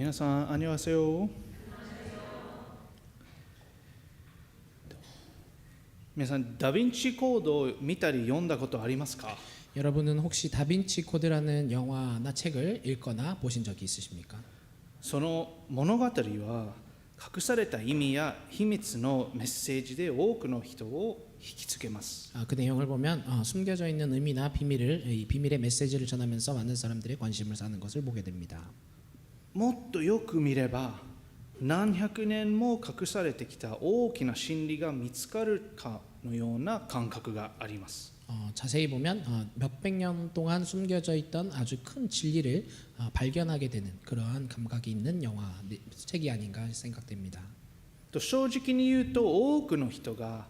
皆さん、안녕하세요。皆さん、ダヴィンチコードを見たり読んだことありますか？ 여러분은 혹시 다빈치 코드라는 영화나 책을 읽거나 보신 적이 있으십니까? その物語は隠された意味や秘密のメッセージで多くの人を引きつけます。 그 내용을 보면 숨겨져 있는 의미나 이 비밀의 메시지를 전하면서 많은 사람들의 관심을 사는 것을 보게 됩니다. もっとよく見れば何百年も隠されてきた大きな真理が見つかるかのような感覚があります。 자세히 보면 몇백 년 동안 숨겨져 있던 아주 큰 진리를 발견하게 되는 그러한 감각이 있는 책이 아닌가 생각됩니다. と正直に言うと多くの人が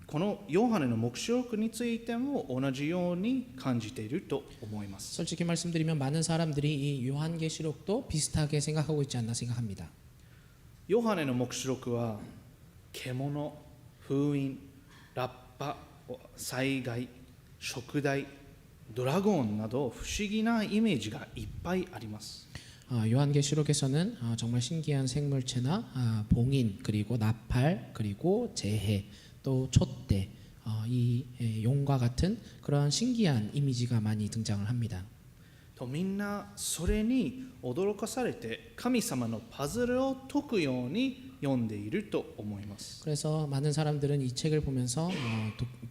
このヨハネの黙示録についても同じように感じていると思います。 솔직히 말씀드리면 많은 사람들이 이 요한계시록도 비슷하게 생각하고 있지 않나 생각합니다. ヨハネの黙示録は獣、封印、ラッパ、災害、食台、ドラゴンなど不思議なイメージがいっぱいあります。 요한계시록에서는 정말 신기한 생물체나 봉인 그리고 나팔 그리고 재해 또 촛대 이 용과 같은 그러한 신기한 이미지가 많이 등장을 합니다. とみんなそれに驚かされて神様のパズルを解くように読んでいると思います。 그래서 많은 사람들은 이 책을 보면서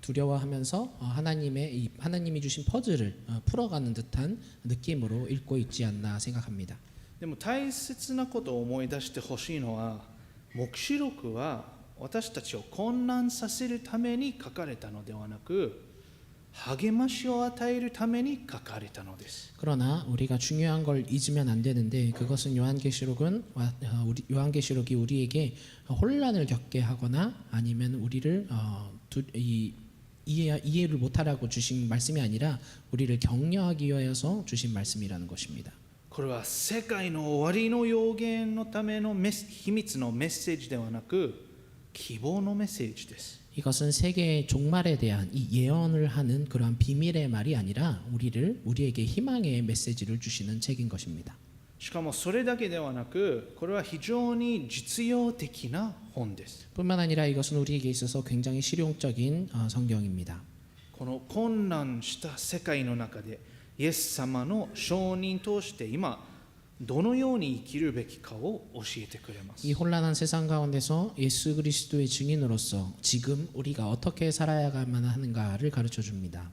두려워하면서 하나님이 주신 퍼즐을 풀어가는 듯한 느낌으로 읽고 있지 않나 생각합니다. でも大切なことを思い出してほしいのは黙示録は私たちを混乱させるために書かれたのではなく励ましを与えるために書かれたのです。 그러나 우리가 중요한 걸 잊으면 안 되는데 그것은 요한계시록이 우리에게 혼란을 겪게 하거나 아니면 우리를 이해를 못하라고 주신 말씀이 아니라 우리를 격려하기 위해서 주신 말씀이라는 것입니다. これは世界の終わりの予言のための秘密のメッセージではなく希望のメッセージです。 이것은 세계의 종말에 대한 이 예언을 하는 그러한 비밀의 말이 아니라 우리에게 희망의 메시지를 주시는 책인 것입니다. しかもそれだけではなくこれは非常に実用的な本です。 뿐만 아니라 이것은 우리에게 있어서 굉장히 실용적인 성경입니다. この混乱した世界の中でイエス様の証人として今どのように生きるべきかを教えてくれます。 이 혼란한 세상 가운데서 예수 그리스도의 증인으로서 지금 우리가 어떻게 살아야만 하는가를 가르쳐 줍니다.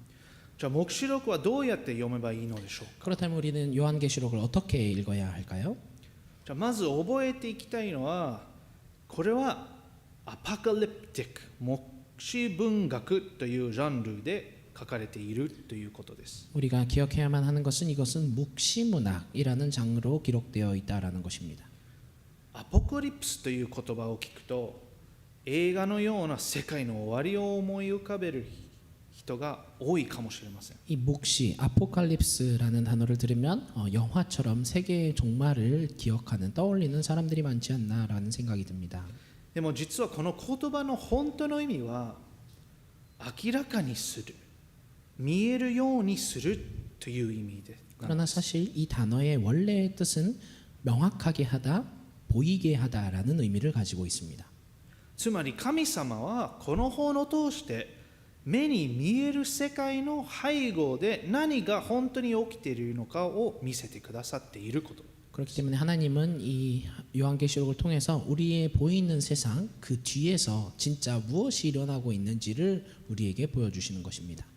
じゃあ黙示録はどうやって読めばいいのでしょうか。 그렇다면 우리는 요한계시록을 어떻게 읽어야 할까요? じゃあまず覚えていきたいのはこれはアパカリプティック黙示文学というジャンルで書かれているということです。 우리가 기억해야만 하는 것은 이것은 묵시문학이라는 장르로 기록되어 있다라는 것입니다. アポカリプスという言葉を聞くと映画のような世界の終わりを思い浮かべる人が多いかもしれません。 이 묵시, 아포칼립스라는 단어를 들으면 영화처럼 세계의 종말을 떠올리는 사람들이 많지 않나라는 생각이 듭니다. でも実はこの言葉の本当の意味は明らかにする、見えるようにするという意味で。 그러나 사실 이 단어의 원래의 뜻은 명확하게 하다, 보이게 하다라는 의미를 가지고 있습니다. つまり神様はこの本を通して目に見える世界の背後で何が本当に起きているのかを見せてくださっていること。 그렇기 때문에 하나님은 이 요한계시록을 통해서 우리의 보이는 세상 그 뒤에서 진짜 무엇이 일어나고 있는지를 우리에게 보여주시는 것입니다.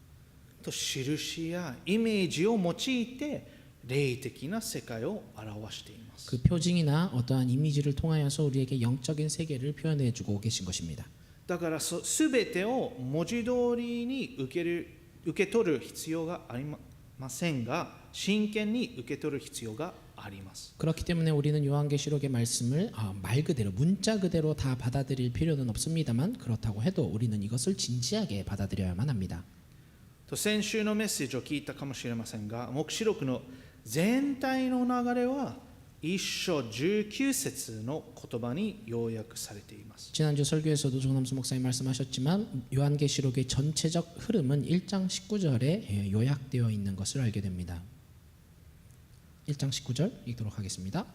と印やイメージを用いて霊的な世界を表しています。 그 표징이나 어떠한 이미지를 통하여서 우리에게 영적인 세계를 표현해주고 계신 것입니다. だからすべてを文字通りに受け取る必要がありませんが真剣に受け取る必要があります。 그렇기 때문에 우리는 요한계시록의 말씀을 말 그대로 문자 그대로 다 받아들일 필요는 없습니다만 그렇다고 해도 우리는 이것을 진지하게 받아들여야만 합니다. と先週のメッセージを聞いたかもしれませんが黙示録の全体の流れは1章19節の言葉に要約されています。 지난주 설교에서도 조남수 목사님 말씀하셨지만 요한계시록의 전체적 흐름은 1장 19절에 요약되어 있는 것을 알게 됩니다. 1장 19절 읽도록 하겠습니다.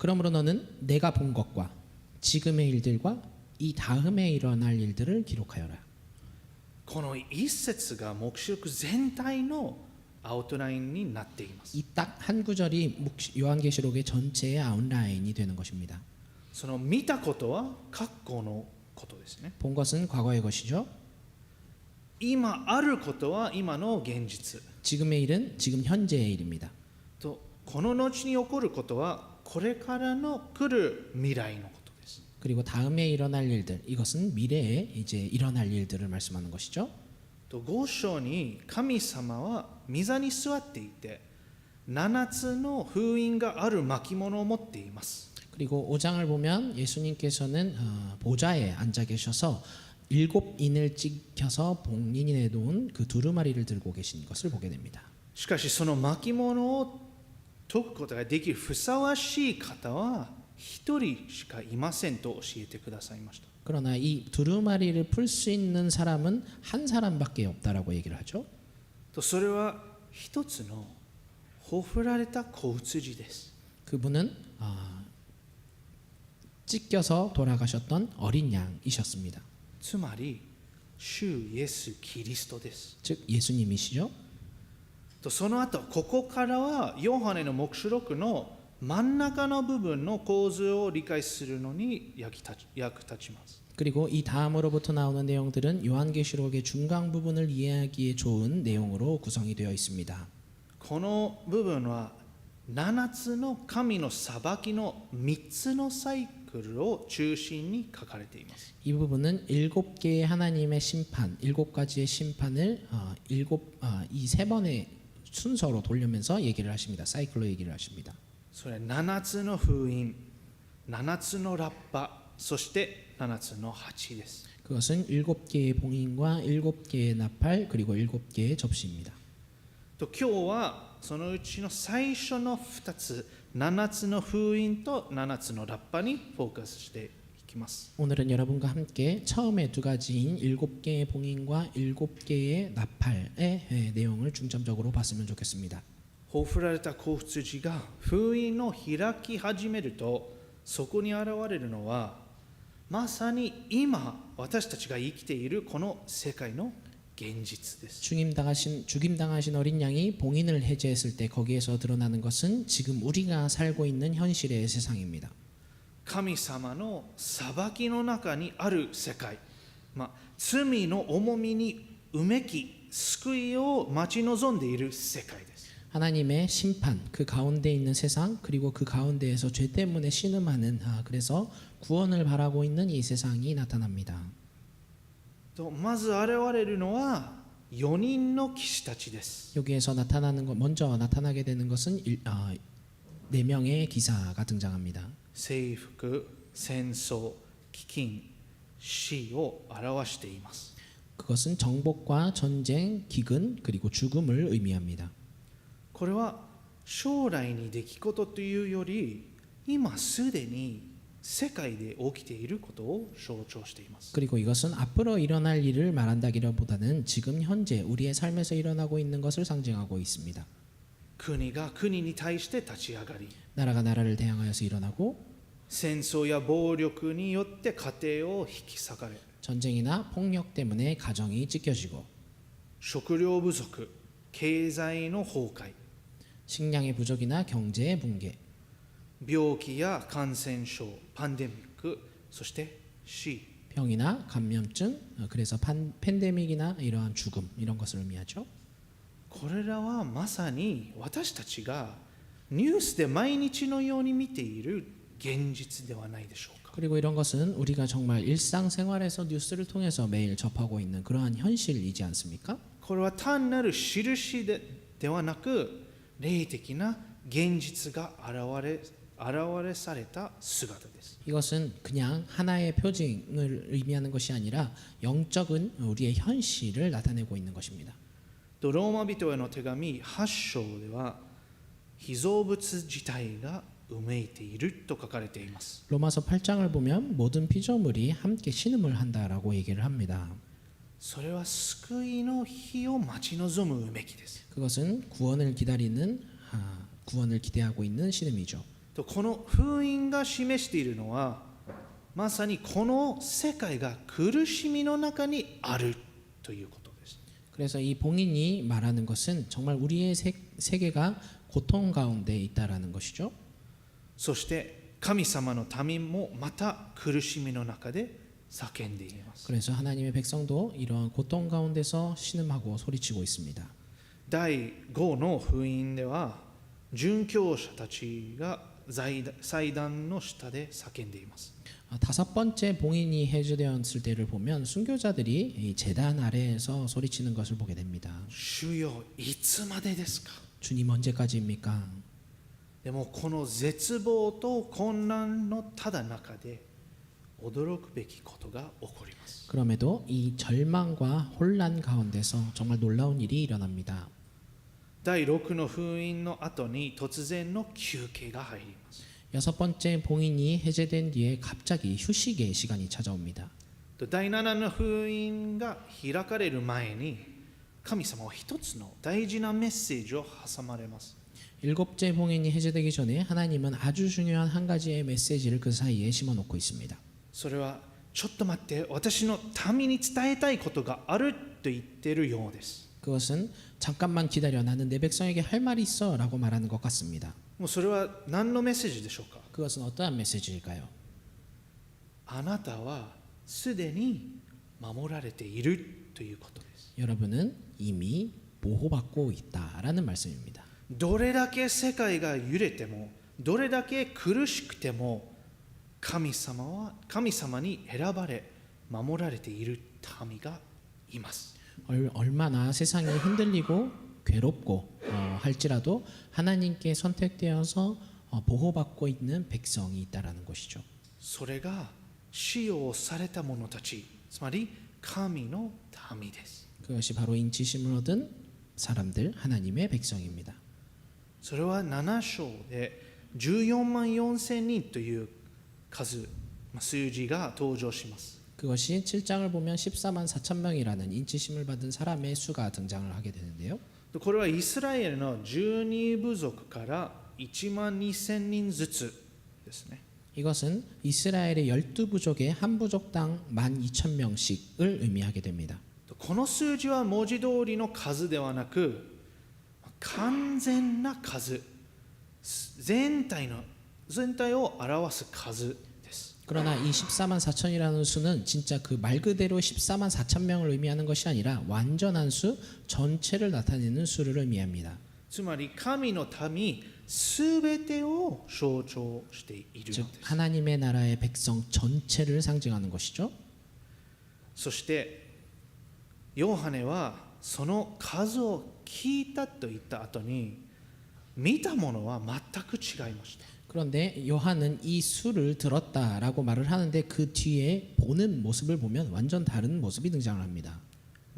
그러므로 너는 내가 본 것과 지금의 일들과 이 다음에 일어날 일들을 기록하여라. この一節が黙示録全体のアウトラインになっています。 이 딱 한 구절이 요한계시록의 전체의 아웃라인이 되는 것입니다. その見たことは過去のことですね。 본 것은 과거의 것이죠. 今あることは今の現実 지금의 일은 지금 현재의 일입니다. と、この後に起こることはこれからの来る未来のことです。 그리고 다음에 일어날 일들, 이것은 미래에 이제 일어날 일들을 말씀하는 것이죠. と、5章に神様は御座に座っていて7つの封印がある巻物を持っています。 그리고 5장을 보면 예수님께서는 보좌에 앉아 계셔서 7인을 찍혀서 봉인이 내놓은 그 두루마리를 들고 계신 것을 보게 됩니다. しかしその巻物を解くことができるふさわしい方は一人しかいませんと教えてくださいました。 그러나 이 두루마리를 풀 수 있는 사람은 한 사람밖에 없다라고 얘기를 하죠. と、それは一つのほふられた子羊です。 그분은 찢겨서 돌아가셨던 어린 양이셨습니다. つまり主イエス・キリストです。 즉 예수님이시죠. と、その後ここからはヨハネの黙示録の真ん中の部分の構図を理解するのに役立ちます。 그리고 이 다음으로부터 나오는 내용들은 요한계시록의 중간 부분을 이해하기에 좋은 내용으로 구성이 되어 있습니다. この部分は7つの神の裁きの3つのサイクルを中心に書かれています。 이 부분은 7개의 하나님의 심판, 7가지의 심판을 이 세 번의 순서로 돌리면서 얘기를 하십니다. 사이클로 얘기를 하십니다. それ7つの封印、7つのラッパ、そして7つの鉢です。 그것은 7개의 봉인과 7개의 나팔 그리고 7개의 접시입니다. と、今日はそのうちの最初の2つ、7つの封印と7つのラッパにフォーカスしていきます。 오늘은 여러분과 함께 처음에 두 가지인 7개의 봉인과 7개의 나팔의 내용을 중점적으로 봤으면 좋겠습니다. ほふられた子羊が封印を開き始めると、そこに現れるのはまさに今私たちが生きているこの世界の現実です。 죽임당하신 어린 양이 봉인을 해제했을 때 거기에서 드러나는 것은 지금 우리가 살고 있는 현실의 세상입니다. 神様の裁きの中にある世界、罪の重みにうめき救いを待ち望んでいる世界です。 하나님의 심판, 그 가운데 있는 세상, 그리고 그 가운데에서 죄 때문에 신음하는 그래서 구원을 바라고 있는 이 세상이 나타납니다. と、まず現れるのは4人の騎士たちです。 여기에서 먼저 나타나게 되는 것은 4명의 기사가 등장합니다. 征服、戦争、飢饉、死を表しています。 그것은 정복과 전쟁, 기근 그리고 죽음을 의미합니다. これは将来に出来事というより今すでに世界で起きていることを象徴しています。 그리고 이것은 앞으로 일어날 일을 말한다기보다는 지금 현재 우리의 삶에서 일어나고 있는 것을 상징하고 있습니다. 国が国に対して立ち上がり、 나라가 나라를 대항하여서 일어나고 戦争や暴力によって家庭を引き裂かれ、 전쟁이나 폭력 때문에 가정이 찢겨지고 食料不足、経済の崩壊、 식량의 부족이나 경제의 붕괴, 病気や感染症、パンデミック、そして死。 병이나 감염증, 그래서 팬데믹이나 이러한 죽음 이런 것을 의미하죠. これらはまさに私たちがニュースで毎日のように見ている現実ではないでしょうか。 그리고 이런 것은 우리가 정말 일상생활에서 뉴스를 통해서 매일 접하고 있는 그러한 현실이지 않습니까? これは単なる印ではなく霊的な現実が現れされた姿です。 이것은 그냥 하나의 표징을 의미하는 것이 아니라 영적인 우리의 현실을 나타내고 있는 것입니다. と、ローマ人への手紙8章では被造物自体がうめいていると書かれています。 로마서 8장을 보면 모든 피조물이 함께 신음을 한다라고 얘기를 합니다. それは救いの日を待ち望むうめきです。 그것은 구원을 기대하고 있는 신음이죠. とこの封印が示しているのはまさにこの世界が苦しみの中にあるということです。 그래서 이 봉인이 말하는 것은 정말 우리의 세계가 고통 가운데 있다라는 것이죠. そして神様の民もまた苦しみの中で叫んでいます。 그래서 하나님의 백성도 이러한 고통 가운데서 신음하고 소리치고 있습니다. 第5の封印では殉教者たちが祭壇の下で叫んでいます。 다섯 번째 봉인이 해제되었을 때를 보면 순교자들이 이 제단 아래에서 소리치는 것을 보게 됩니다. 主よいつまでですか。 주님 언제까지입니까? でもこの絶望と混乱のただ中で驚くべきことが起こります。 그럼에도 이 절망과 혼란 가운데서 정말 놀라운 일이 일어납니다. 第6の封印の後に突然の休憩が入ります。 여섯 번째 봉인이 해제된 뒤에 갑자기 휴식의 시간이 찾아옵니다. 第7の封印が開かれる前に神様は一つの大事なメッセージを挟まれます。 일곱째 봉인이 해제되기 전에 하나님은 아주 중요한 한 가지의 메시지를 그 사이에 심어놓고 있습니다. それはちょっと待って私の民に伝えたいことがあると言っているようです。 그것은 잠깐만 기다려 나는 내 백성에게 할 말이 있어 라고 말하는 것 같습니다. もうそれは何のメッセージでしょうか。 그것은 어떠한 메시지일까요? あなたはすでに守られているということです。 여러분은 이미 보호받고 있다라는 말씀입니다. どれだけ世界が揺れてもどれだけ苦しくても神様に選ばれ守られている民がいます。 얼마나 세상이 흔들리고 괴롭고 할지라도 하나님께 선택되어서 보호받고 있는 백성이 있다라는 것이죠. それが使用された者たち、つまり神の民です。 그것이 바로 인치심을 얻은 사람들 하나님의 백성입니다. それは7章で14万4千人という数字が登場します。 그것이 7장을 보면 14만 4천 명이라는 인치심을 받은 사람의 수가 등장을 하게 되는데요. これはイスラエルの12部族から1万2千人ずつですね。 이것은 이스라엘의 12부족의 한 부족당 12,000명씩을 의미하게 됩니다. この数字は文字通りの数ではなく完全な数、全体を表す数です。 그러나 이 14만 4천이라는 수는 진짜 그 말 그대로 14만 4천 명을 의미하는 것이 아니라 완전한 수 전체를 나타내는 수를 의미합니다. つまり神の民すべてを象徴している즉 のです。 하나님의 나라의 백성 전체를 상징하는 것이죠. そしてヨハネはその数を聞いたと言った後に見たものは全く違いました。 그런데 요한은 이 수를 들었다라고 말을 하는데 그 뒤에 보는 모습을 보면 완전 다른 모습이 등장을 합니다.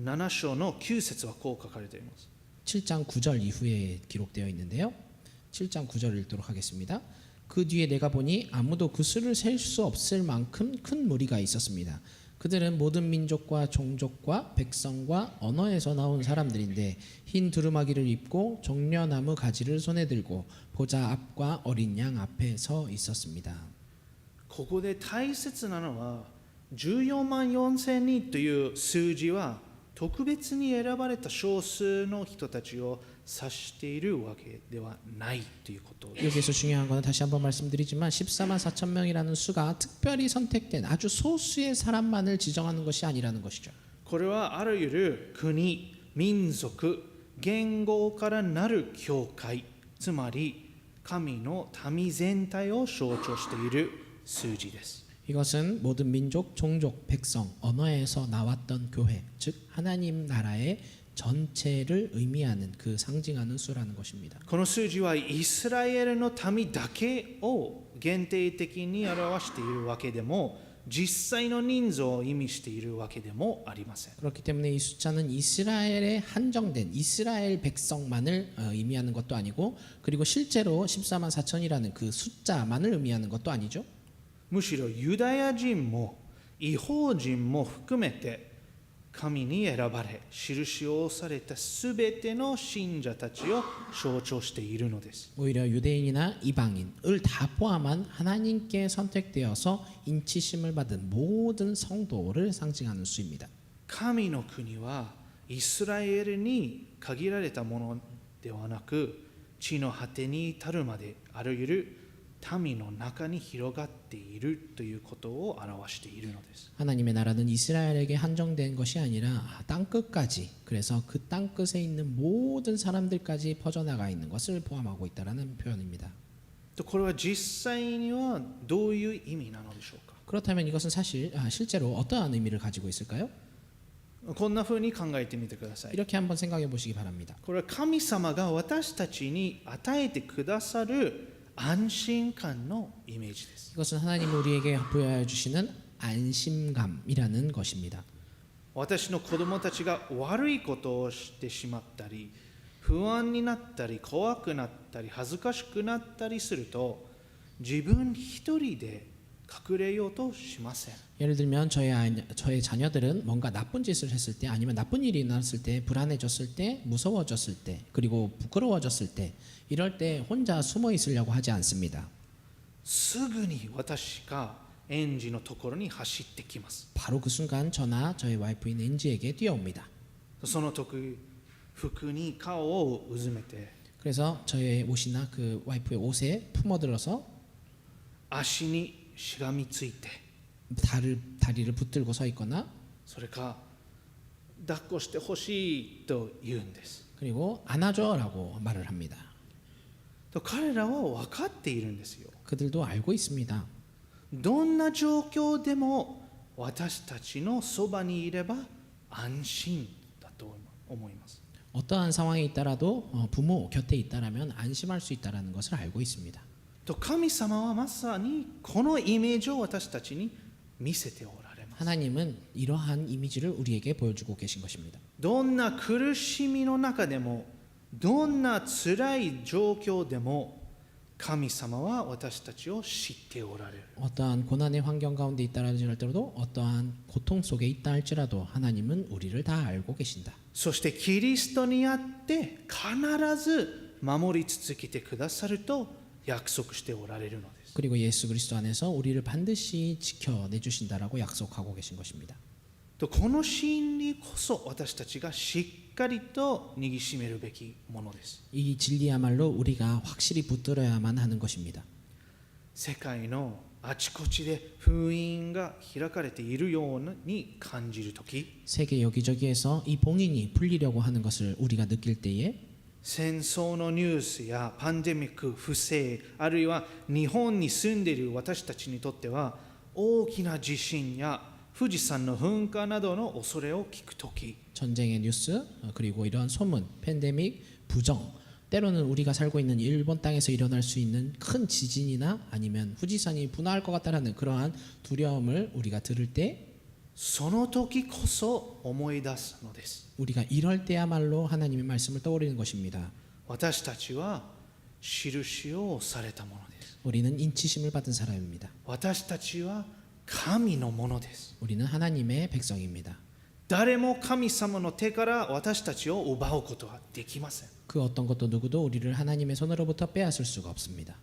7章の9節はこう書かれています。 7장 9절 이후에 기록되어 있는데요. 7장 9절을 읽도록 하겠습니다. 그 뒤에 내가 보니 아무도 그 수를 셀 수 없을 만큼 큰 무리가 있었습니다. 그들은 모든 민족과 종족과 백성과 언어에서 나온 사람들인데 흰 두루마기를 입고 종려나무 가지를 손에 들고 보좌 앞과 어린 양 앞에 서 있었습니다. ここで大切なのは14万4千人という数字は特別に選ばれた少数の人たちを指しているわけではないということです。 여기서 중요한 것은 다시 한번 말씀드리지만 14만 4천 명이라는 수가 특별히 선택된 아주 소수의 사람만을 지정하는 것이 아니라는 것이죠. これはあらゆる国、民族、言語からなる教会、つまり神の民全体を象徴している数字です。 이것은 모든 민족, 종족, 백성, 언어에서 나왔던 교회, 즉 하나님 나라의 전체를 의미하는 그 상징하는 수라는 것입니다. この数字はイスラエルの民だけを限定的に表しているわけでも実際の人数を意味しているわけでもありません。 그렇기 때문에 이 숫자는 이스라엘에 한정된 이스라엘 백성만을 의미하는 것도 아니고 그리고 실제로 14만 4천이라는 그 숫자만을 의미하는 것도 아니죠. むしろユダヤ人も異邦人も含めて神に選ばれ、印を押されたすべての信者たちを象徴しているのです。 오히려 유대인이나 이방인을 다 포함한 하나님께 선택되어서 인치심을 받은 모든 성도를 상징하는 수입니다. 神の国はイスラエルに限られたものではなく、地の果てに至るまであらゆる民の中に広がっているということを表しているのです。 하나님의 나라는 이스라엘에게 한정된 것이 아니라 땅끝까지, 그래서 그 땅끝에 있는 모든 사람들까지 퍼져나가 있는 것을 포함하고 있다는 표현입니다. これは実際にはどういう意味なのでしょうか。 그렇다면 이것은 실제로 어떠한 의미를 가지고 있을까요? こんな風に考えてみてください。 이렇게 한번 생각해 보시기 바랍니다. これは神様が私たちに与えてくださる安心感のイメージです。 이것은 하나님이 우리에게 부여해 주시는 안심감이라는 것입니다. 私の子供たちが悪いことをしてしまったり、不安になったり、怖くなったり、恥ずかしくなったりすると、自分一人で隠れようとしません。 예를 들면 저의 자녀들은 뭔가 나쁜 짓을 했을 때, 아니면 나쁜 일이 일어났을 때, 불안해졌을 때, 무서워졌을 때, 그리고 부끄러워졌을 때, 이럴 때 혼자 숨어 있으려고 하지 않습니다. すぐに私が園児のところに走ってきます。 바로 그 순간 저나 저의 와이프인 엔지에게 뛰어옵니다. その時、服に顔をうずめて、 그래서 저의 옷이나 그 와이프의 옷에 품어들어서 足にしがみついて、 다리를 붙들고 서 있거나, それか抱っこしてほしいと言うんです。 그리고 안아줘라고 말을 합니다. と彼らは分かっているんですよ。 그들도 알고 있습니다. どんな状況でも私たちのそばにいれば安心だと思います。 어떠한 상황에 있더라도 부모 곁에 있다라면 안심할 수 있다라는 것을 알고 있습니다. と神様はまさにこのイメージを私たちに見せておられます。 하나님은 이러한 이미지를 우리에게 보여주고 계신 것입니다. どんな苦しみの中でも、どんな辛い状況でも、神様は私たちを知っておられる。 어떠한 고난의 환경 가운데 있다 할지라도, 어떠한 고통 속에 있다 할지라도 하나님은 우리를 다 알고 계신다. そしてキリストにあって必ず守り続けてくださると約束しておられるのです。 그리고 예수 그리스도 안에서 우리를 반드시 지켜내 주신다라고 약속하고 계신 것입니다. とこの真理こそ私たちがしっかりと握りしめるべきものです。 이 진리야말로 우리가 확실히 붙들어야만 하는 것입니다. 世界のあちこちで封印が開かれているように感じるとき、 세계 여기저기에서 이 봉인이 풀리려고 하는 것을 우리가 느낄 때에 戦争のニュースやパンデミック、不正、あるいは日本に住んでいる私たちにとっては大きな地震や富士山の噴火などの恐れを聞くとき、 전쟁의 뉴스, 그리고 이런 소문, 팬데믹, 부정, 때로는 우리가 살고 있는 일본 땅에서 일어날 수 있는 큰 지진이나 아니면 후지산이 분화할 것 같다라는 그러한 두려움을 우리가 들을 때 その時こそ思い出すのです。 우리가 이럴 때야말로 하나님의 말씀을 떠올리는 것입니다. 私たちは印をされたものです。 우리는 인치심을 받은 사람입니다. 私たちは神のものです。 우리는 하나님의 백성입니다. 誰も神様の手から私たちを奪うことはできません。 그 어떤 것도 누구도 우리를 하나님의 손으로부터 빼앗을 수가 없습니다.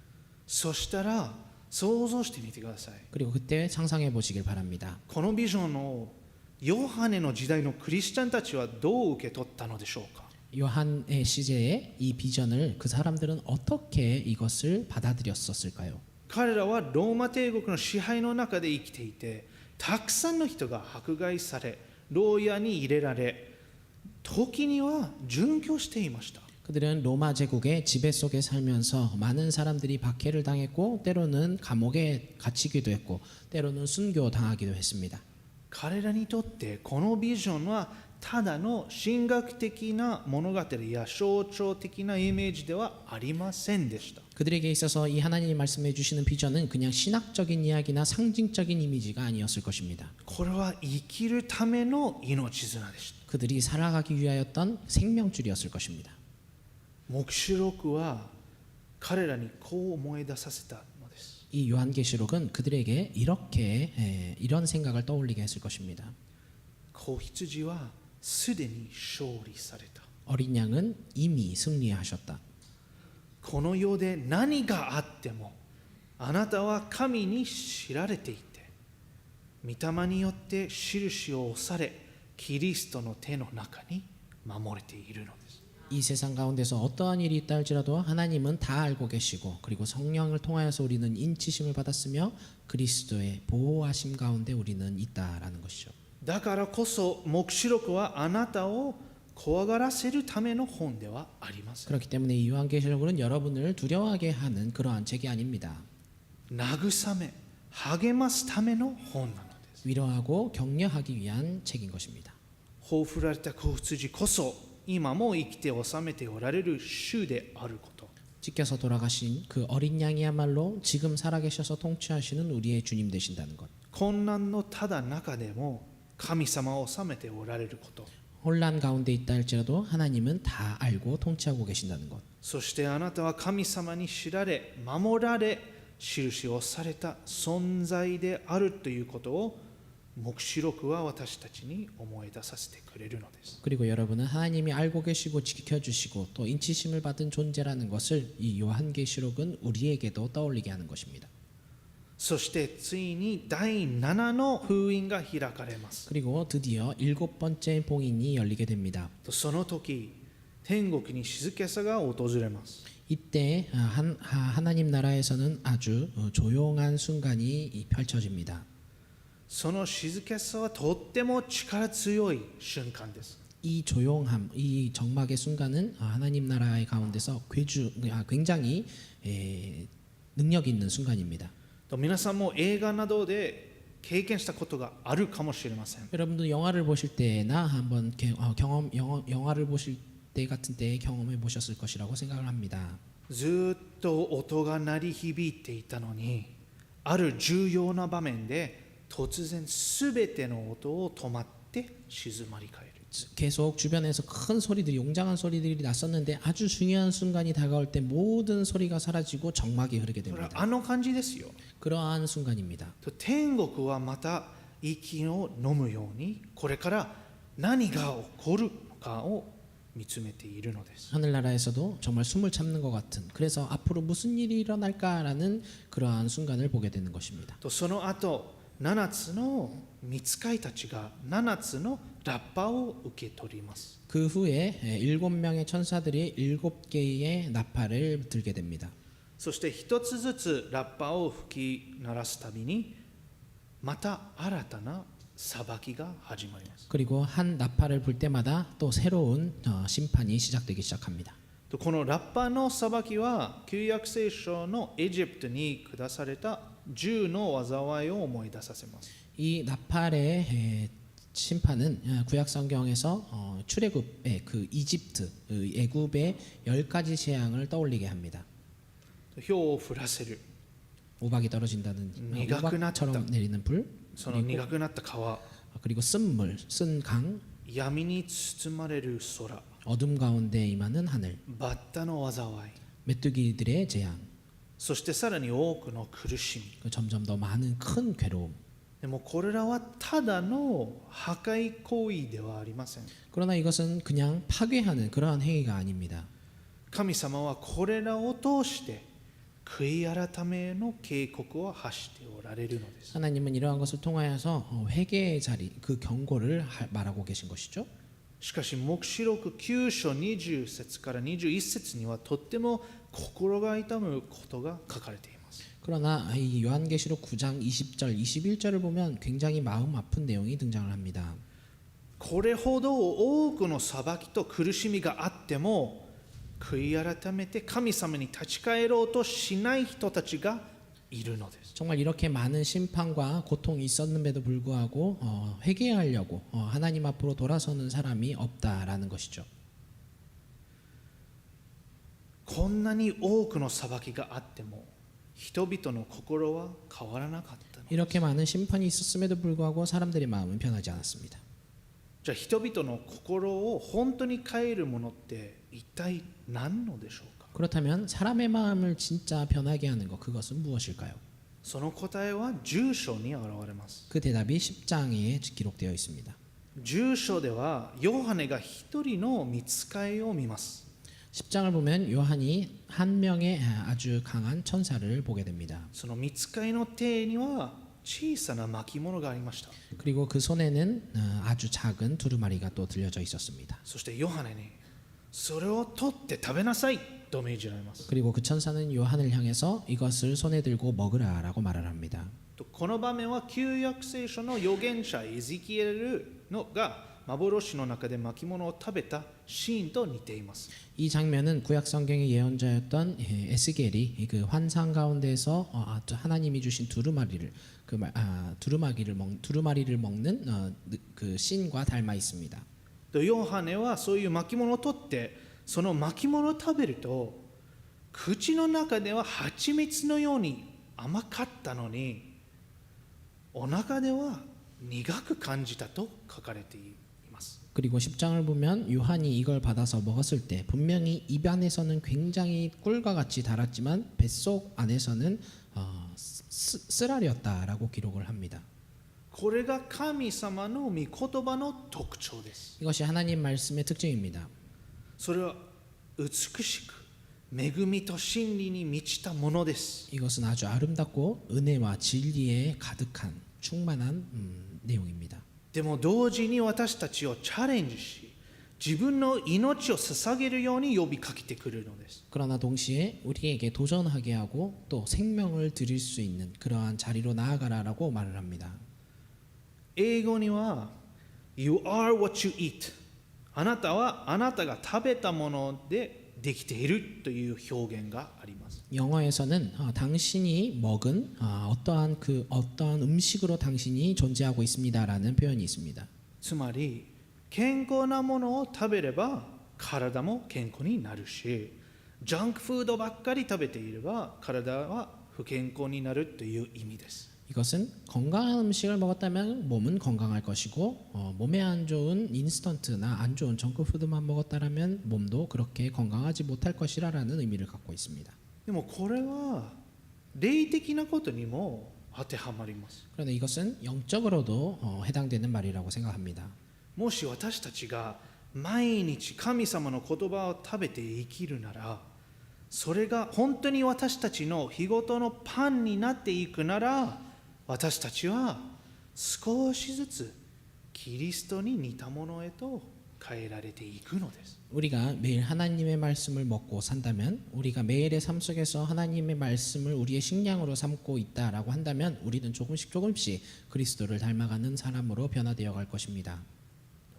そしたら想像してみてください。 그리고 그때 상상해 보시길 바랍니다. このビジョンをヨハネの時代のクリスチャンたちはどう受け取ったのでしょうか。 요한의 시제에 이 비전을 그 사람들은 어떻게 이것을 받아들였었을까요? 彼らはローマ帝国の支配の中で生きていて、たくさんの人が迫害され、牢屋に入れられ、時には殉教していました。 그들은 로마 제국의 지배 속에 살면서 많은 사람들이 박해를 당했고, 때로는 감옥에 갇히기도 했고, 때로는 순교당하기도 했습니다. 彼らにとってこのビジョンはただの神学的な物語や象徴的なイメージではありませんでした。 그들에게 있어서 이 하나님이 말씀해 주시는 비전은 그냥 신학적인 이야기나 상징적인 이미지가 아니었을 것입니다. これは生きるための命綱でした。 그들이 살아가기 위하였던 생명줄이었을 것입니다. 黙示録は彼らにこう思い出させたのです。 이 요한계시록은 그들에게 이런 생각을 떠올리게 했을 것입니다. 子羊はすでに勝利された。 어린 양은 이미 승리하셨다. この世で何があってもあなたは神に知られていて、御霊によって印を押され、キリストの手の中に守れているのです。 이 세상 가운데서 어떠한 일이 있다 할지라도 하나님은 다 알고 계시고, 그리고 성령을 통하여서 우리는 인치심을 받았으며 그리스도의 보호하심 가운데 우리는 있다라는 것이죠. だからこそ黙示録はあなたを怖がらせるための本ではありません。 그렇기 때문에 이 요한계시록은 여러분을 두려워하게 하는 그러한 책이 아닙니다. 慰め、励ますための本なのです。 위로하고 격려하기 위한 책인 것입니다. 報ふられた子羊こそ今も生きて治めておられる主であること。 찢겨서 돌아가신 그 어린 양이야말로 지금 살아계셔서 통치하시는 우리의 주님 되신다는 것. 困難のただ中でも神様を治めておられること。 혼란 가운데 있다 할지라도 하나님은 다 알고 통치하고 계신다는 것. そしてあなたは神様に知られ、守られ、印をされた存在であるということを黙示録は私たちに思い出させてくれるのです。 그리고 여러분은 하나님이 알고 계시고 지켜주시고 또 인치심을 받은 존재라는 것을 이 요한계시록은 우리에게도 떠올리게 하는 것입니다. そしてついに第7の封印が開かれます。 그리고 드디어 7번째 봉인이 열리게 됩니다. その時、天国に静けさが訪れます。 이때 하나님 나라에서는 아주 조용한 순간이 펼쳐집니다. その静けさはとっても力強い瞬間です。 이 조용함, 이 정막의 순간은 하나님 나라의 가운데서 굉장히 능력 있는 순간입니다. 皆さんも映画などで経験したことがあるかもしれません。 여러분도 영화를 보실 때나 한번 영화를 보실 때 같은 때에 경험해 보셨을 것이라고 생각을 합니다. ずっと音が鳴り響いていたのに、ある重要な場面で突然すべての音を止まって静まり返る。 계속 주변에서 큰 소리들이 웅장한 소리들이 났었는데 아주 중요한 순간이 다가올 때 모든 소리가 사라지고 정막이 흐르게 これ 됩니다. あの感じですよ。 그러한 순간입니다. 天国はまた息を飲むように、これから何が起こるのかを見つめているのです。 하늘나라에서도 정말 숨을 참는 것 같은, 그래서 앞으로 무슨 일이 일어날까라는 그러한 순간을 보게 되는 것입니다. その後、7つの御使いたちが7つのラッパを受け取ります。 그 후에 7명의 천사들이 7개의 나팔을 들게 됩니다. そして一つずつラッパを吹き鳴らすたびに、また新たな裁きが始まります。 그리고 한 나팔을 불 때마다 또 새로운 심판이 시작되기 시작합니다. このラッパの裁きは旧約聖書のエジプトに下された10の災いを思い出させます。 이 나팔의 심판은 구약 성경에서 출애굽의 그 이집트, 애굽의 10가지 재앙을 떠올리게 합니다. ひょうを降らせる、 우박이 떨어진다는 니가 우박처럼 내리는 불, その苦くなった川、 그리고 쓴 물, 쓴 강, 闇に包まれる空、 어둠 가운데 임하는 하늘, バッタの災い、 메뚜기들의 재앙, そしてさらに多くの苦しみ。 점점 더 많은 큰 괴로움. でもこれらはただの破壊行為ではありません。 그러나 이것은 그냥 파괴하는 그러한 행위가 아닙니다. 神様はこれらを通して悔い改めの警告を発しておられるのです。 하나님은 이러한 것을 통하여서 회개의 자리, 그 경고를 말하고 계신 것이죠. しかし黙示録9章20節から21節にはとっても心が痛むことが書かれています。 그러나 이 요한계시록 9장 20절, 21절을 보면 굉장히 마음 아픈 내용이 등장을 합니다. これほど多くの裁きと苦しみがあっても悔い改めて神様に立ち返ろうとしない人たちがいるのです。 정말 이렇게 많은 심판과 고통이 있었는데도 불구하고 회개하려고 하나님 앞으로 돌아서는 사람이 없다라는 것이죠. こんなに多くの裁きがあっても人々の心は変わらなかったの。 이렇게 많은 심판이 있었음에도 불구하고 사람들의 마음은 변하지 않았습니다. じゃあ人々の心を本当に変えるものって一体何のでしょうか。 그렇다면 사람의 마음을 진짜 변하게 하는 것, 그것은 무엇일까요? その答えは10章に現れます。 그 대답이 10장에 기록되어 있습니다. 10章ではヨハネが一人の御使いを見ます。 10장을 보면 요한이 한 명의 아주 강한 천사를 보게 됩니다. その御使いの手には小さな巻物がありました。 그리고 그 손에는 아주 작은 두루마리가 또 들려져 있었습니다. そしてヨハネにそれを取って食べなさいと命じられます。 그리고 그 천사는 요한을 향해서 이것을 손에 들고 먹으라라고 말을 합니다. この場面は旧約聖書の預言者エゼキエルのが幻の中で巻物を食べたシーンと似ています。 이 장면은 구약 성경의 예언자였던 에스겔이 그 환상 가운데서 하나님이 주신 두루마리를 두루마리를 먹는 그 씬과 닮아 있습니다. ヨハネはそういう巻物を取ってその巻物を食べると口の中では蜂蜜のように甘かったのにお腹では苦く感じたと書かれています。 그리고 10장을 보면 요한이 이걸 받아서 먹었을 때 분명히 입 안에서는 굉장히 꿀과 같이 달았지만 뱃속 안에서는 쓰라렸다라고 기록을 합니다. これが神様の御言葉の特徴です。 이것이 하나님 말씀의 특징입니다. それは美しく恵みと真理に満ちたものです。 이것은 아주 아름답고 은혜와 진리에 가득한 충만한 내용입니다. でも同時に私たちをチャレンジし自分の命を捧げるように呼びかけてくるのです。 그러나 동시에 우리에게 도전하게 하고 또 생명을 드릴 수 있는 그러한 자리로 나아가라라고 말을 합니다. 英語には You are what you eat あなたはあなたが食べたものでできているという表現があります。 영어에서는 당신이 먹은 어떠한 음식으로 당신이 존재하고 있습니다라는 표현이 있습니다. つまり健康なものを食べれば体も健康になるしジャンクフードばっかり食べていれば体は不健康になるという意味です。 이것은 건강한 음식을 먹었다면 몸은 건강할 것이고 몸에 안 좋은 인스턴트나 안 좋은 정크푸드만 먹었다면 몸도 그렇게 건강하지 못할 것이라는 의미를 갖고 있습니다. でもこれは霊的なことにも当てはまります。 그런데 이것은 영적으로도 해당되는 말이라고 생각합니다. もし私たちが毎日神様の言葉を食べて生きるならそれが本当に私たちの日ごとのパンになっていくなら私たちは少しずつキリストに似たものへと変えられていくのです。 우리가 매일 하나님의 말씀을 먹고 산다면 우리가 매일의 삶 속에서 하나님의 말씀을 우리의 식량으로 삼고 있다라고 한다면 우리는 조금씩 그리스도를 닮아가는 사람으로 변화되어 갈 것입니다.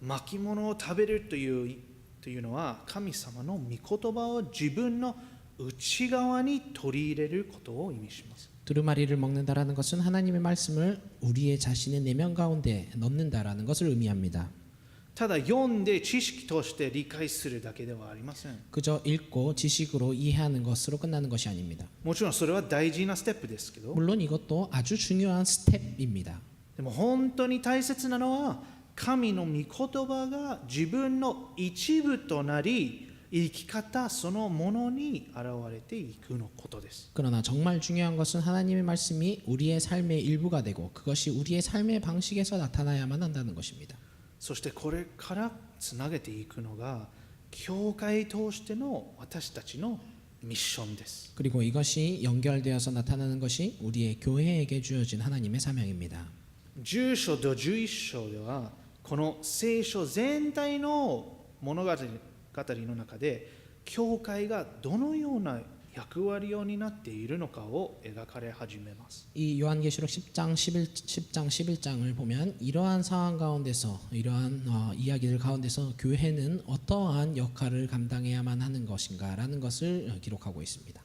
巻物を食べるというのは神様の御言葉を自分の内側に取り入れることを意味します。 두루마리를 먹는다라는 것은 하나님의 말씀을 우리의 자신의 내면 가운데 넣는다라는 것을 의미합니다. ただ読んで知識として理解するだけではありません。 그저 읽고 지식으로 이해하는 것으로 끝나는 것이 아닙니다. もちろんそれは大事なステップですけど、 물론 이것도 아주 중요한 스텝입니다. でも本当に大切なのは神の御言葉が自分の一部となり生き方そのものに現れていくのことです。 그러나 정말 중요한 것은 하나님의 말씀이 우리의 삶의 일부가 되고 그것이 우리의 삶의 방식에서 나타나야만 한다는 것입니다. そしてこれからつなげていくのが教会通しての私たちのミッションです。 그리고 이것이 연결되어서 나타나는 것이 우리의 교회에게 주어진 하나님의 사명입니다. 10章と11章ではこの聖書全体の物語の中で教会がどのような役割を担っているのかを描かれ始めます。 이 요한계시록 10장 11장을 보면 이러한 상황 가운데서 이러한 이야기들 가운데서 교회는 어떠한 역할을 감당해야만 하는 것인가라는 것을 기록하고 있습니다.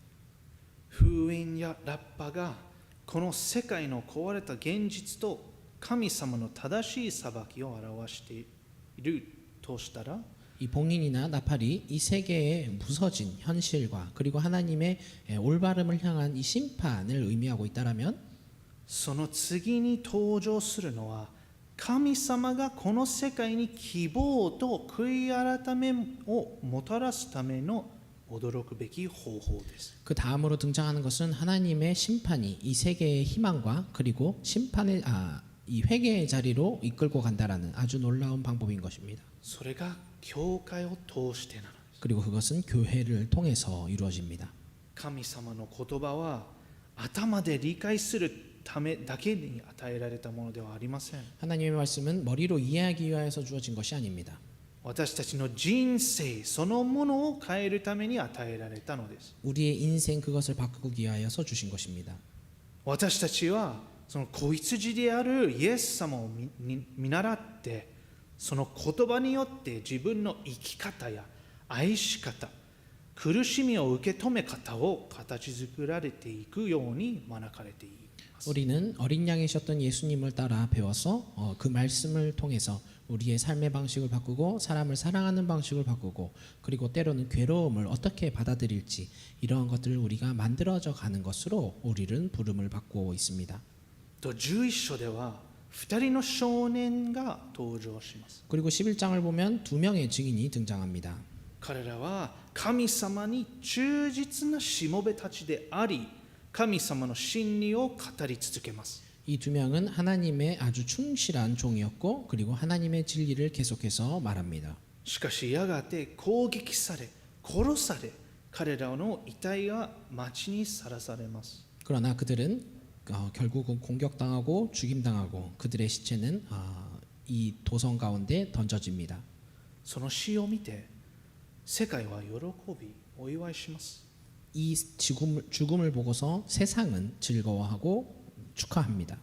封印やラッパがこの世界の壊れた現実と神様の正しい裁きを表しているとしたら 이 봉인이나 나팔이 이 세계의 무서진 현실과 그리고 하나님의 올바름을 향한 이 심판을 의미하고 있다라면 その次に登場するのは神様がこの世界に希望と悔い改めをもたらすための驚くべき方法です。 그 다음으로 등장하는 것은 하나님의 심판이 이 세계의 희망과 그리고 심판의 이 회개의 자리로 이끌고 간다라는 아주 놀라운 방법인 것입니다. それが教会を通してなのです。 그리고 그것은 교회를 통해서 이루어집니다. 神様の言葉は頭で理解するためだけに与えられたものではありません。 하나님의 말씀은 머리로 이해하기 위하여서 주어진 것이 아닙니다. 私たちの人生そのものを変えるために与えられたのです。 우리의 인생 그것을 바꾸기 위하여서 주신 것입니다. 私たちはその子羊であるイエス様を見習って、その言葉によって自分の生き方や愛し方、苦しみを受け止め方を形作られていくように招かれています。 우리는 어린 양이셨던 예수님을 따라 배워서 그 말씀을 통해서 우리의 삶의 방식을 바꾸고 사람을 사랑하는 방식을 바꾸고 그리고 때로는 괴로움을 어떻게 받아들일지 이러한 것들을 우리가 만들어져 가는 것으로 우리는 부름을 받고 있습니다. と11章では2人の少年が登場します。 그리고 11장을 보면 두 명의 증인이 등장합니다. 彼らは神様に忠実なしもべたちであり、神様の真理を語り続けます。 이 두 명은 하나님의 아주 충실한 종이었고 그리고 하나님의 진리를 계속해서 말합니다. しかしやがて攻撃され殺され、彼らの遺体が町にさらされます。 그러나 그들은 결국은 공격당하고 죽임당하고 그들의 시체는 이 도성 가운데 던져집니다. その死を見て世界は喜びお祝いします。 이 죽음을 보고서 세상은 즐거워하고 축하합니다.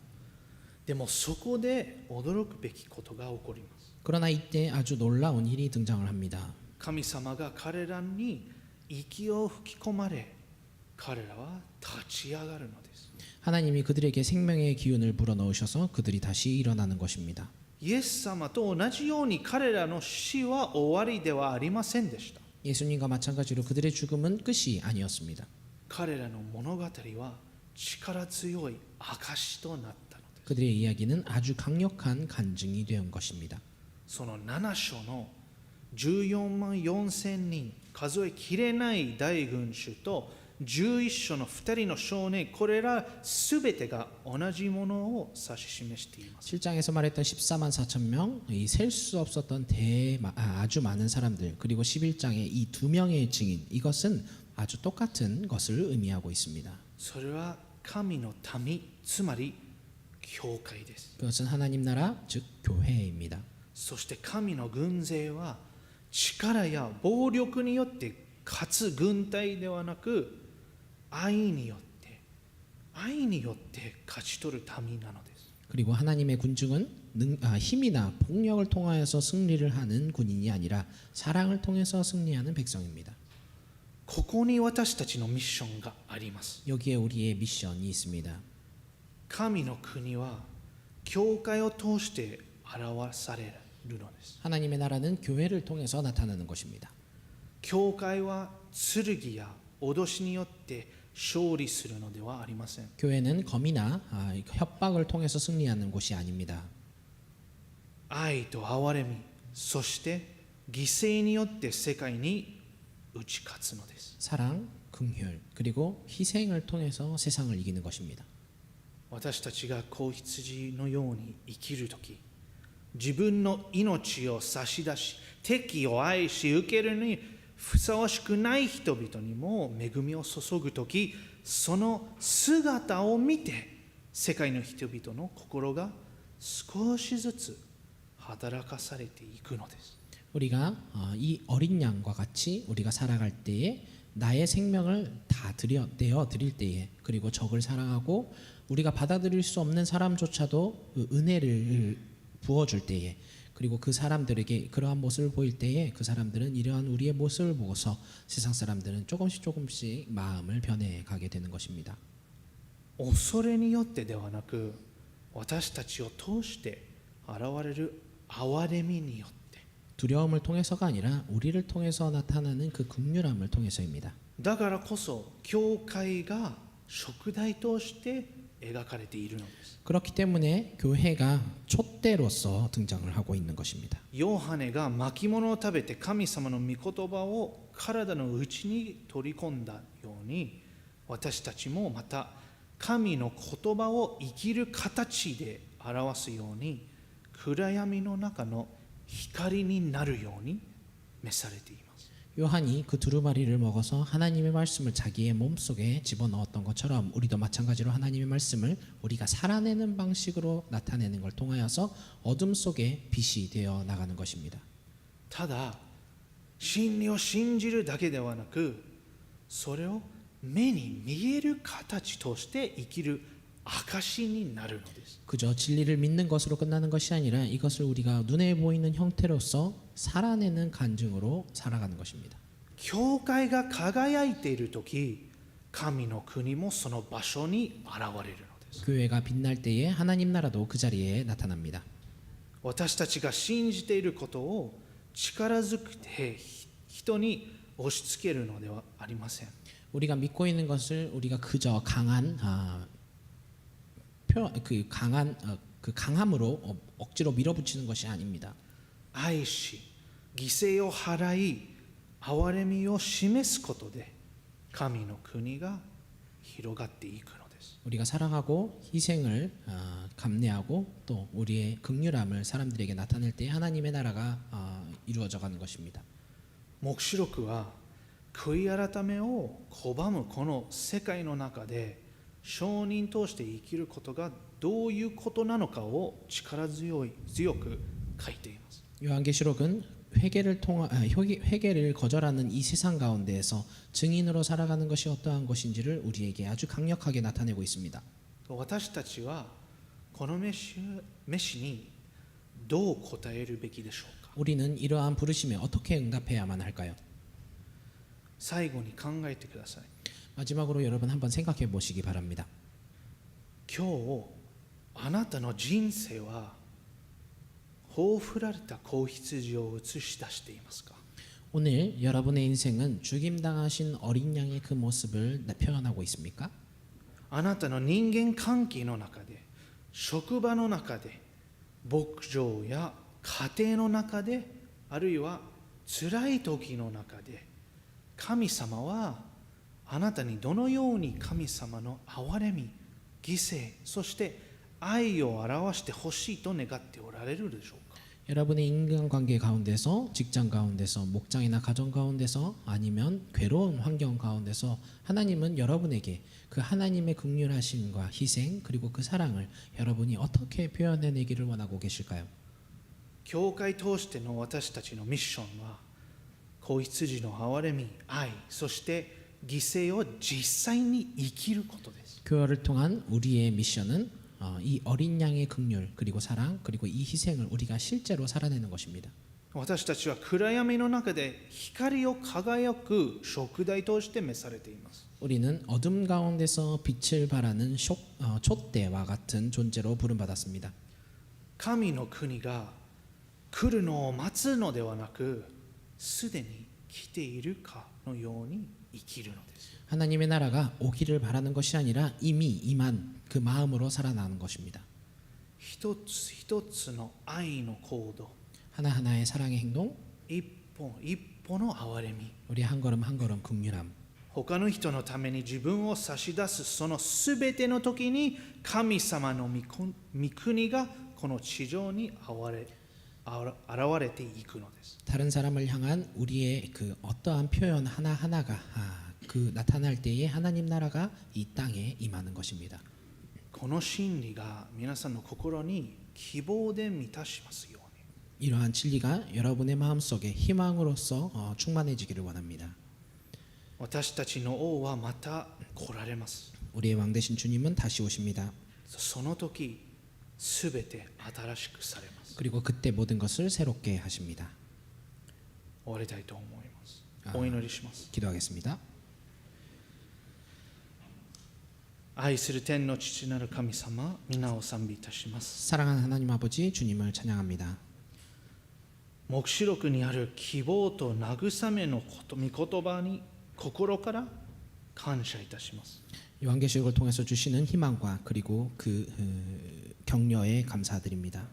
でもそこで驚くべきことが起こります。 그러나 이때 아주 놀라운 일이 등장을 합니다. 神様が彼らに息を吹き込まれ、彼らは立ち上がるのです。 하나님이 그들에게 생명의 기운을 불어넣으셔서 그들이 다시 일어나는 것입니다. イエス様と同じように彼らの死は終わりではありませんでした。 예수님과 마찬가지로 그들의 죽음은 끝이 아니었습니다. 彼らの物語は力強い証となったのです。 그들의 이야기는 아주 강력한 간증이 된 것입니다. その7章の14万4千人、数えきれない大群衆と11章の2人の少年、これらすべてが同じものを指し示しています。 7장에서 말했던 14만 4천 명, 이 셀 수 없었던 아주 많은 사람들, 그리고 11장의 이 두 명의 증인, 이것은 아주 똑같은 것을 의미하고 있습니다. それは神の民、つまり教会です。 그것은 하나님 나라, 즉 교회입니다. そして神の軍勢は力や暴力によって勝つ軍隊ではなく、愛によって勝ち取る民なのです。 그리고 하나님의 군중은 힘이나 폭력을 통하여서 승리를 하는 군인이 아니라 사랑을 통해서 승리하는 백성입니다. ここに私たちのミッションがあります。 여기에 우리의 미션이 있습니다. 神の国は教会を通して表されるのです。 하나님의 나라는 교회를 통해서 나타나는 것입니다. 教会は剣や脅しによって勝利するのではありません。 교회는 검이나 협박을 통해서 승리하는 곳이 아닙니다. 愛と憐れみ、そして犠牲によって世界に打ち勝つのです。 사랑, 긍휼, 그리고 희생을 통해서 세상을 이기는 것입니다. 私たちが子羊のように生きるとき、自分の命を差し出し、敵を愛し受けるにふさわしくない人々にも恵みを注ぐとき、その姿を見て世界の人々の心が少しずつ働かされていくのです。 우리가 이 어린 양과 같이 우리가 살아갈 때에 나의 생명을 다 내어 드릴 때에 그리고 적을 사랑하고 우리가 받아들일 수 없는 사람조차도 그 은혜를 부어줄 때에 그리고 그 사람들에게 그러한 모습을 보일 때에 그 사람들은 이러한 우리의 모습을 보고서 세상 사람들은 조금씩 마음을 변해가게 되는 것입니다. 恐れによってではなく、私たちを通して現れる憐れみによって、 두려움을 통해서가 아니라 우리를 통해서 나타나는 그 긍휼함을 통해서입니다. だからこそ教会が燭台として描かれているのです。 그렇기 때문에 교회가 촛대로서 등장을 하고 있는 것입니다. ヨハネが巻物を食べて神様の御言葉を体の内に取り込んだように、私たちもまた神の言葉を生きる形で表すように暗闇の中の光になるように召されています。 요한이 그 두루마리를 먹어서 하나님의 말씀을 자기의 몸속에 집어넣었던 것처럼 우리도 마찬가지로 하나님의 말씀을 우리가 살아내는 방식으로 나타내는 걸 통하여서 어둠 속에 빛이 되어 나가는 것입니다. ただ真理を信じるだけではなく、それを目に見える形として生きる証になるのです。 그저 진리를 믿는 것으로 끝나는 것이 아니라 이것을 우리가 눈에 보이는 형태로서 살아내는 간증으로 살아가는 것입니다. 教会が輝いているとき、神の国もその場所に現れるのです。 교회가 빛날 때에 하나님 나라도 그 자리에 나타납니다. 私たちが信じていることを力ずくて人に押し付けるのではありません。 우리가 믿고 있는 것을 우리가 그저 강함으로 억지로 밀어붙이는 것이 아닙니다. 愛し、犠牲を払い、憐れみを示すことで神の国が広がっていくのです。 우리가 사랑하고 희생을 감내하고 또 우리의 긍휼함을 사람들에게 나타낼 때 하나님의 나라가 이루어져 가는 것입니다. 黙示録は悔い改めを拒むこの世界の中で証人として生きることがどういうことなのかを力強く書いています。 요한계시록은 회개를 거절하는 이 세상 가운데에서 증인으로 살아가는 것이 어떠한 것인지를 우리에게 아주 강력하게 나타내고 있습니다. 私たちはこの召しにどう答えるべきでしょうか。 우리는 이러한 부르심에 어떻게 응답해야만 할까요? 最後に考えてください。 마지막으로 여러분 한번 생각해 보시기 바랍니다. 今日あなたの人生はほふられた子羊を映し出していますか。 오늘 여러분의 인생은 죽임당하신 어린 양의 그 모습을 표현하고 있습니까? あなたの人間関係の中で、職場の中で、牧場や家庭の中で、あるいは辛い時の中で、神様はあなたにどのように神様の憐れみ、犠牲、そして愛を表してほしいと願っておられるでしょうか。 여러분의 인간관계 가운데서, 직장 가운데서, 목장이나 가정 가운데서, 아니면 괴로운 환경 가운데서 하나님은 여러분에게 그 하나님의 긍휼하심과 희생 그리고 그 사랑을 여러분이 어떻게 표현해내기를 원하고 계실까요? 教会通しての私たちのミッションは、子羊の憐れみ、愛、そして犠牲を実際に生きることです。 교회를 통한 우리의 미션은 이 어린 양의 긍휼 그리고 사랑 그리고 이 희생을 우리가 실제로 살아내는 것입니다. 私たちは暗闇の中で光を輝く食材として召されています。 우리는 어둠 가운데서 빛을 발하는 촛대와 같은 존재로 부름받았습니다. 神の国が来るのを待つのではなく、すでに来ているかのように生きるのです。 하나님의 나라가 오기를 바라는 것이 아니라 이미 임한 그 마음으로 살아나는 것입니다. 一つ一つの愛の行動、 하나하나의 사랑의 행동, 一歩一歩の憐れみ、 우리 한 걸음 한 걸음 긍휼함, 他の人のために自分を差し出すそのすべての時に神様の御国がこの地上に現れていくのです。 다른 사람을 향한 우리의 그 어떠한 표현 하나하나가 그 나타날 때에 하나님 나라가 이 땅에 임하는 것입니다. この真理が皆さんの心に希望で満たしますように。 이러한 진리가 여러분의 마음속에 희망으로서 충만해지기를 원합니다. 私たちの王はまた来られます。 우리의 왕 되신 주님은 다시 오십니다. その時すべて新しくされます。 그리고 그때 모든 것을 새롭게 하십니다. 終わりたいと思います。お祈りします。 기도하겠습니다. 愛する天の父なる神様、皆を賛美いたします。 사랑하는 하나님 아버지 주님을 찬양합니다. 黙示録にある希望と慰めの御言葉に心から感謝いたします。 요한계시록을 통해서 주시는 희망과 그리고 그 격려에 감사드립니다.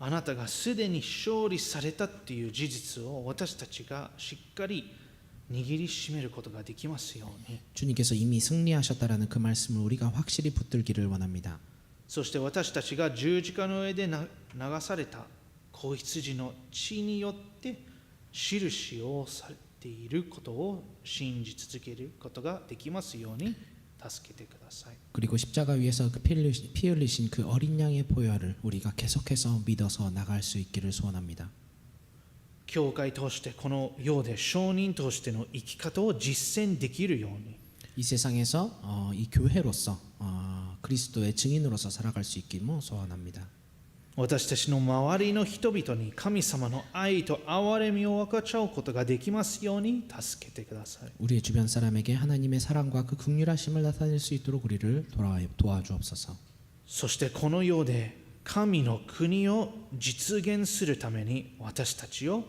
あなたがすでに勝利されたという事実を私たちがしっかり握りしめることができますように。 주님께서 이미 승리하셨다라는 그 말씀을 우리가 확실히 붙들기를 원합니다. そして私たちが十字架の上で流された子羊の血によって印をされていることを信じ続けることができますように助けてください。 그리고 십자가 위에서 피 흘리신 그 어린 양의 보혈을 우리가 계속해서 믿어서 나갈 수 있기를 소원합니다. 教会としてこの世で証人としての生き方を実践できるように 이 세상에서 이 교회로서 그리스도의 증인으로서 살아갈 수 있기를 소원합니다. 私たちの周りの人々に神様の愛と憐れみを分かち合うことができますように助けてください。 우리의 주변 사람에게 하나님의 사랑과 그 긍휼하심을 나타낼 수 있도록 우리를 도와주옵소서. そしてこの世で神の国を実現するために私たちを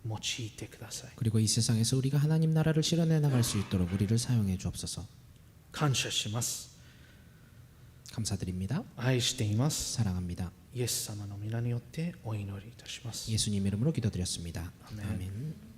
用いてください。 그리고 이 세상에서 우리가 하나님 나라를 실현해 나갈 수 있도록 우리를 사용해 주옵소서. 感謝します。 감사드립니다. 愛しています。 사랑합니다. イエス様の皆によってお祈りいたします。 예수님 이름으로 기도드렸습니다. 아멘. 아멘.